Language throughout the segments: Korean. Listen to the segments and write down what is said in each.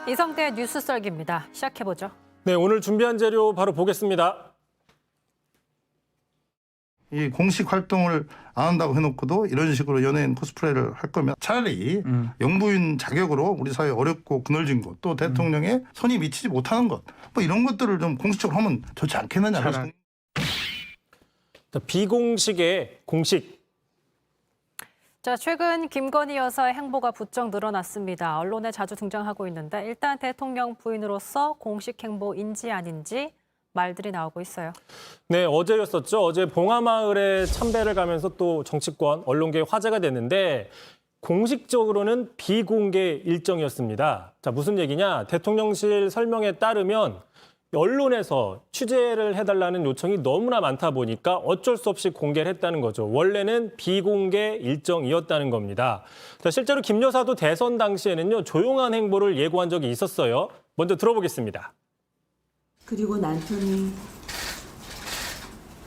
이성대 뉴스 썰기입니다. 시작해보죠. 네, 오늘 준비한 자료 바로 보겠습니다. 이 공식 활동을 안 한다고 해놓고도 이런 식으로 연예인 코스프레를 할 거면 차라리 영부인 자격으로 우리 사회 어렵고 그늘진 것, 또 대통령의 손이 미치지 못하는 것, 뭐 이런 것들을 좀 공식적으로 하면 좋지 않겠느냐. 비공식의 공식. 자, 최근 김건희 여사의 행보가 부쩍 늘어났습니다. 언론에 자주 등장하고 있는데 일단 대통령 부인으로서 공식 행보인지 아닌지 말들이 나오고 있어요. 네, 어제였었죠. 어제 봉하마을에 참배를 가면서 또 정치권, 언론계에 화제가 됐는데 공식적으로는 비공개 일정이었습니다. 자, 무슨 얘기냐? 대통령실 설명에 따르면 언론에서 취재를 해달라는 요청이 너무나 많다 보니까 어쩔 수 없이 공개를 했다는 거죠. 원래는 비공개 일정이었다는 겁니다. 자, 실제로 김 여사도 대선 당시에는요, 조용한 행보를 예고한 적이 있었어요. 먼저 들어보겠습니다. 그리고 남편이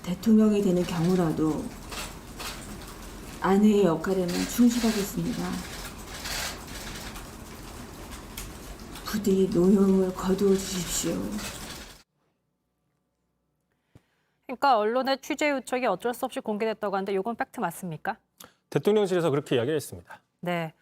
대통령이 되는 경우라도 아내의 역할에만 충실하겠습니다. 부디 노여움을 거두어 주십시오. 그러니까 언론의 취재 요청이 어쩔 수 없이 공개됐다고 하는데 이건 팩트 맞습니까? 대통령실에서 그렇게 이야기를 했습니다. 네.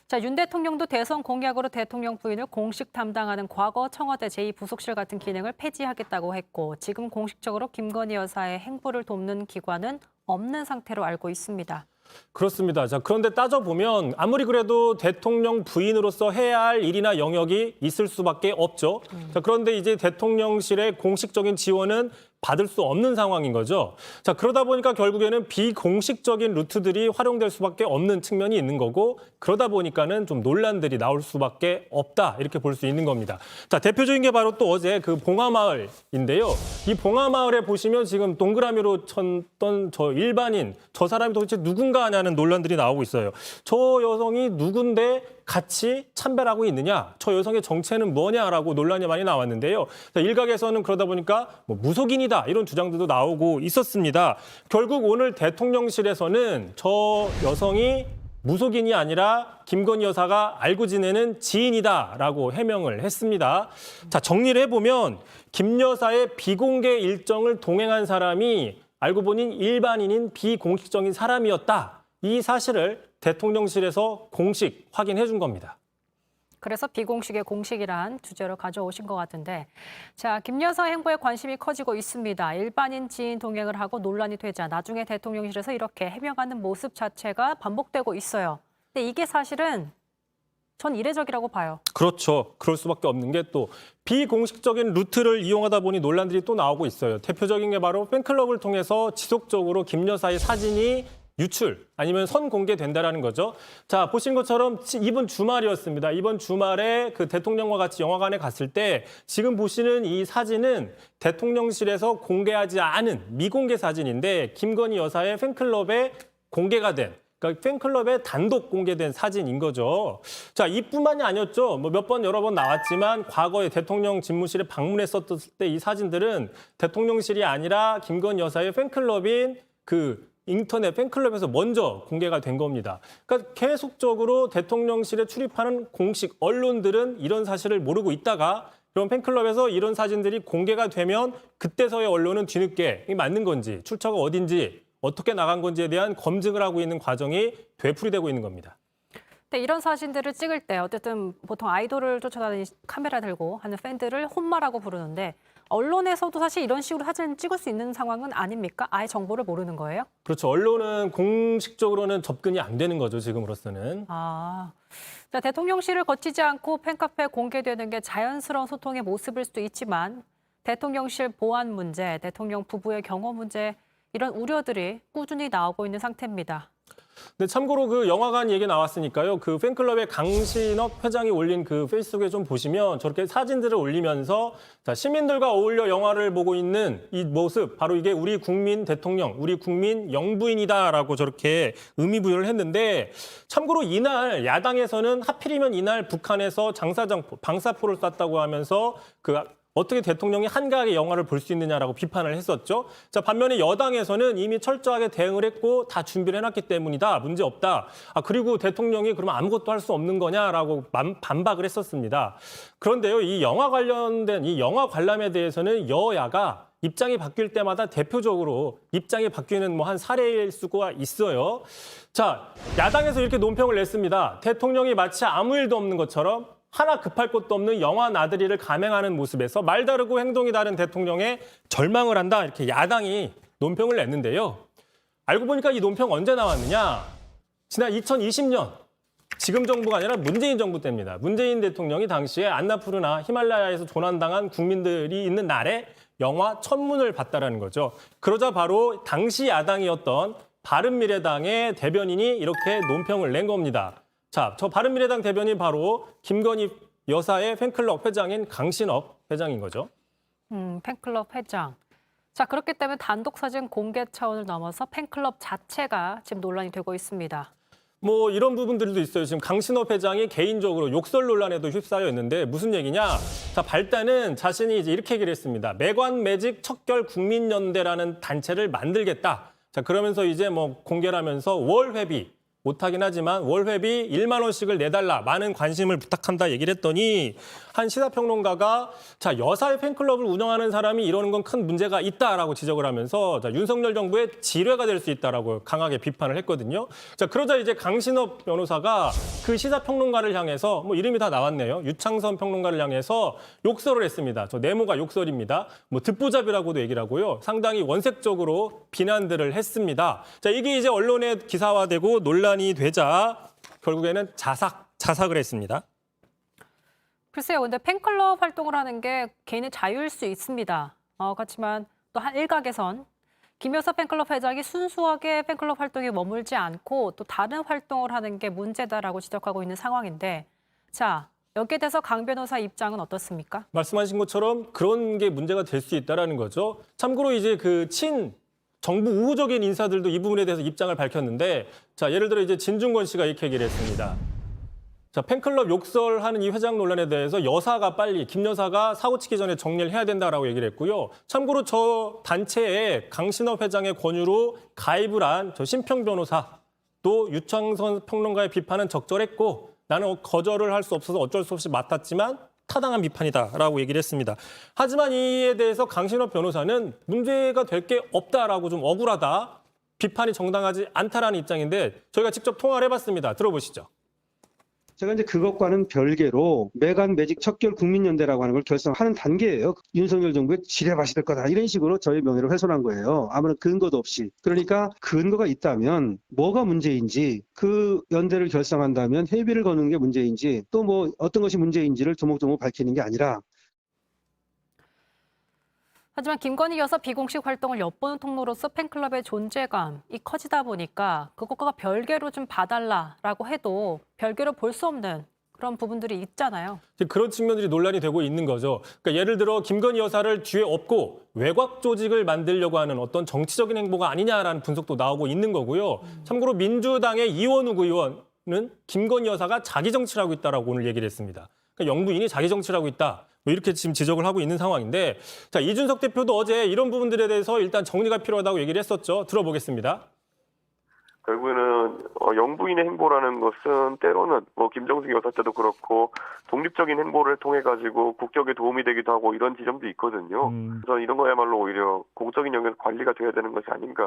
자, 윤 대통령도 대선 공약으로 대통령 부인을 공식 담당하는 과거 청와대 제2부속실 같은 기능을 폐지하겠다고 했고 지금 공식적으로 김건희 여사의 행보를 돕는 기관은 없는 상태로 알고 있습니다. 그렇습니다. 자, 그런데 따져보면 아무리 그래도 대통령 부인으로서 해야 할 일이나 영역이 있을 수밖에 없죠. 자, 그런데 이제 대통령실의 공식적인 지원은 받을 수 없는 상황인 거죠. 자, 그러다 보니까 결국에는 비공식적인 루트들이 활용될 수밖에 없는 측면이 있는 거고 그러다 보니까는 좀 논란들이 나올 수밖에 없다 이렇게 볼 수 있는 겁니다. 자, 대표적인 게 바로 또 어제 그 봉하마을인데요. 이 봉하마을에 보시면 지금 동그라미로 쳤던 저 일반인, 저 사람이 도대체 누군가 하냐는 논란들이 나오고 있어요. 저 여성이 누군데 같이 참배를 하고 있느냐, 저 여성의 정체는 뭐냐라고 논란이 많이 나왔는데요. 자, 일각에서는 그러다 보니까 뭐 무속인이다 이런 주장들도 나오고 있었습니다. 결국 오늘 대통령실에서는 저 여성이 무속인이 아니라 김건희 여사가 알고 지내는 지인이다라고 해명을 했습니다. 자, 정리를 해보면 김 여사의 비공개 일정을 동행한 사람이 알고 보니 일반인인 비공식적인 사람이었다. 이 사실을 대통령실에서 공식 확인해 준 겁니다. 그래서 비공식의 공식이란 주제로 가져오신 것 같은데 자, 김 여사 행보에 관심이 커지고 있습니다. 일반인 지인 동행을 하고 논란이 되자 나중에 대통령실에서 이렇게 해명하는 모습 자체가 반복되고 있어요. 근데 이게 사실은 전 이례적이라고 봐요. 그렇죠. 그럴 수밖에 없는 게 또 비공식적인 루트를 이용하다 보니 논란들이 또 나오고 있어요. 대표적인 게 바로 팬클럽을 통해서 지속적으로 김 여사의 사진이 유출 아니면 선공개된다라는 거죠. 자, 보신 것처럼 이번 주말이었습니다. 이번 주말에 그 대통령과 같이 영화관에 갔을 때 지금 보시는 이 사진은 대통령실에서 공개하지 않은 미공개 사진인데 김건희 여사의 팬클럽에 공개가 된 그러니까 팬클럽에 단독 공개된 사진인 거죠. 자, 이뿐만이 아니었죠. 뭐 몇 번 여러 번 나왔지만 과거에 대통령 집무실에 방문했었을 때 이 사진들은 대통령실이 아니라 김건희 여사의 팬클럽인 그 인터넷 팬클럽에서 먼저 공개가 된 겁니다. 그러니까 계속적으로 대통령실에 출입하는 공식 언론들은 이런 사실을 모르고 있다가 그런 팬클럽에서 이런 사진들이 공개가 되면 그때서야 언론은 뒤늦게 이게 맞는 건지 출처가 어딘지 어떻게 나간 건지에 대한 검증을 하고 있는 과정이 되풀이되고 있는 겁니다. 근데 이런 사진들을 찍을 때 어쨌든 보통 아이돌을 쫓아다니 카메라 들고 하는 팬들을 혼마라고 부르는데 언론에서도 사실 이런 식으로 사진 찍을 수 있는 상황은 아닙니까? 아예 정보를 모르는 거예요? 그렇죠. 언론은 공식적으로는 접근이 안 되는 거죠, 지금으로서는. 자, 대통령실을 거치지 않고 팬카페에 공개되는 게 자연스러운 소통의 모습일 수도 있지만 대통령실 보안 문제, 대통령 부부의 경호 문제 이런 우려들이 꾸준히 나오고 있는 상태입니다. 근데 참고로 그 영화관 얘기 나왔으니까요. 그 팬클럽의 강신업 회장이 올린 그 페이스북에 좀 보시면 저렇게 사진들을 올리면서 자, 시민들과 어울려 영화를 보고 있는 이 모습, 바로 이게 우리 국민 대통령, 우리 국민 영부인이다라고 저렇게 의미부여를 했는데 참고로 이날 야당에서는 하필이면 이날 북한에서 장사장포, 방사포를 쐈다고 하면서 그 어떻게 대통령이 한가하게 영화를 볼 수 있느냐라고 비판을 했었죠. 자, 반면에 여당에서는 이미 철저하게 대응을 했고 다 준비를 해놨기 때문이다. 문제 없다. 그리고 대통령이 그러면 아무것도 할 수 없는 거냐라고 반박을 했었습니다. 그런데요, 이 영화 관련된 이 영화 관람에 대해서는 여야가 입장이 바뀔 때마다 대표적으로 입장이 바뀌는 한 사례일 수가 있어요. 자, 야당에서 이렇게 논평을 냈습니다. 대통령이 마치 아무 일도 없는 것처럼 하나 급할 것도 없는 영화 나들이를 감행하는 모습에서 말 다르고 행동이 다른 대통령에 절망을 한다. 이렇게 야당이 논평을 냈는데요. 알고 보니까 이 논평 언제 나왔느냐? 지난 2020년 지금 정부가 아니라 문재인 정부 때입니다. 문재인 대통령이 당시에 안나푸르나 히말라야에서 조난당한 국민들이 있는 날에 영화 천문을 봤다라는 거죠. 그러자 바로 당시 야당이었던 바른미래당의 대변인이 이렇게 논평을 낸 겁니다. 자, 저 바른미래당 대변인 바로 김건희 여사의 팬클럽 회장인 강신업 회장인 거죠. 팬클럽 회장. 자, 그렇기 때문에 단독 사진 공개 차원을 넘어서 팬클럽 자체가 지금 논란이 되고 있습니다. 뭐 이런 부분들도 있어요. 지금 강신업 회장이 개인적으로 욕설 논란에도 휩싸여 있는데 무슨 얘기냐? 자, 발단은 자신이 이제 이렇게 얘기를 했습니다. 매관매직 척결 국민연대라는 단체를 만들겠다. 자, 그러면서 이제 뭐 공개를 하면서 월 회비 못하긴 하지만 월 회비 1만 원씩을 내달라. 많은 관심을 부탁한다 얘기를 했더니 한 시사평론가가 자, 여사의 팬클럽을 운영하는 사람이 이러는 건 큰 문제가 있다라고 지적을 하면서 자, 윤석열 정부의 지뢰가 될 수 있다라고 강하게 비판을 했거든요. 자, 그러자 이제 강신업 변호사가 그 시사평론가를 향해서 뭐 이름이 다 나왔네요. 유창선 평론가를 향해서 욕설을 했습니다. 저 네모가 욕설입니다. 뭐 듣보잡이라고도 얘기를 하고요. 상당히 원색적으로 비난들을 했습니다. 자, 이게 이제 언론에 기사화되고 논란이 되자 결국에는 자삭을 했습니다. 글쎄요, 근데 팬클럽 활동을 하는 게 개인의 자유일 수 있습니다. 그렇지만 또 한 일각에선 김 여사 팬클럽 회장이 순수하게 팬클럽 활동에 머물지 않고 또 다른 활동을 하는 게 문제다라고 지적하고 있는 상황인데, 자, 여기에 대해서 강 변호사 입장은 어떻습니까? 말씀하신 것처럼 그런 게 문제가 될 수 있다라는 거죠. 참고로 이제 그 정부 우호적인 인사들도 이 부분에 대해서 입장을 밝혔는데, 자, 예를 들어 이제 진중권 씨가 이렇게 얘기를 했습니다. 자, 팬클럽 욕설하는 이 회장 논란에 대해서 여사가 빨리 김 여사가 사고 치기 전에 정리를 해야 된다라고 얘기를 했고요. 참고로 저 단체에 강신업 회장의 권유로 가입을 한 저 심평 변호사 또 유창선 평론가의 비판은 적절했고 나는 거절을 할 수 없어서 어쩔 수 없이 맡았지만 타당한 비판이다라고 얘기를 했습니다. 하지만 이에 대해서 강신업 변호사는 문제가 될 게 없다라고 좀 억울하다, 비판이 정당하지 않다라는 입장인데 저희가 직접 통화를 해봤습니다. 들어보시죠. 제가 이제 그것과는 별개로 매관매직 척결 국민연대라고 하는 걸 결성하는 단계예요. 윤석열 정부의 지뢰밭이 될 거다. 이런 식으로 저희 명예를 훼손한 거예요. 아무런 근거도 없이. 그러니까 근거가 있다면 뭐가 문제인지, 그 연대를 결성한다면 회비를 거는 게 문제인지, 또 뭐 어떤 것이 문제인지를 조목조목 밝히는 게 아니라. 하지만 김건희 여사 비공식 활동을 엿보는 통로로서 팬클럽의 존재감이 커지다 보니까 그것과 별개로 좀 봐달라라고 해도 별개로 볼 수 없는 그런 부분들이 있잖아요. 그런 측면들이 논란이 되고 있는 거죠. 그러니까 예를 들어 김건희 여사를 뒤에 업고 외곽 조직을 만들려고 하는 어떤 정치적인 행보가 아니냐라는 분석도 나오고 있는 거고요. 참고로 민주당의 이원욱 의원은 김건희 여사가 자기 정치를 하고 있다라고 오늘 얘기를 했습니다. 그러니까 영부인이 자기 정치를 하고 있다. 뭐 이렇게 지금 지적을 하고 있는 상황인데, 자, 이준석 대표도 어제 이런 부분들에 대해서 일단 정리가 필요하다고 얘기를 했었죠. 들어보겠습니다. 결국에는 영부인의 행보라는 것은 때로는 뭐 김정숙 여사 때도 그렇고 독립적인 행보를 통해 가지고 국격에 도움이 되기도 하고 이런 지점도 있거든요. 그래서 이런 거야말로 오히려 공적인 영역 관리가 돼야 되는 것이 아닌가.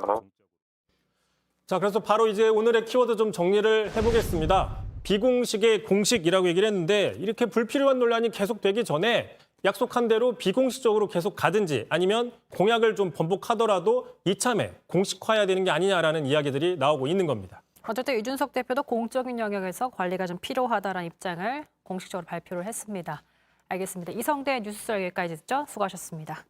자, 그래서 바로 이제 오늘의 키워드 좀 정리를 해보겠습니다. 비공식의 공식이라고 얘기를 했는데 이렇게 불필요한 논란이 계속되기 전에 약속한 대로 비공식적으로 계속 가든지 아니면 공약을 좀 번복하더라도 이참에 공식화해야 되는 게 아니냐라는 이야기들이 나오고 있는 겁니다. 어쨌든 이준석 대표도 공적인 영역에서 관리가 좀 필요하다는 입장을 공식적으로 발표를 했습니다. 알겠습니다. 이성대 뉴스 여기까지 듣죠. 수고하셨습니다.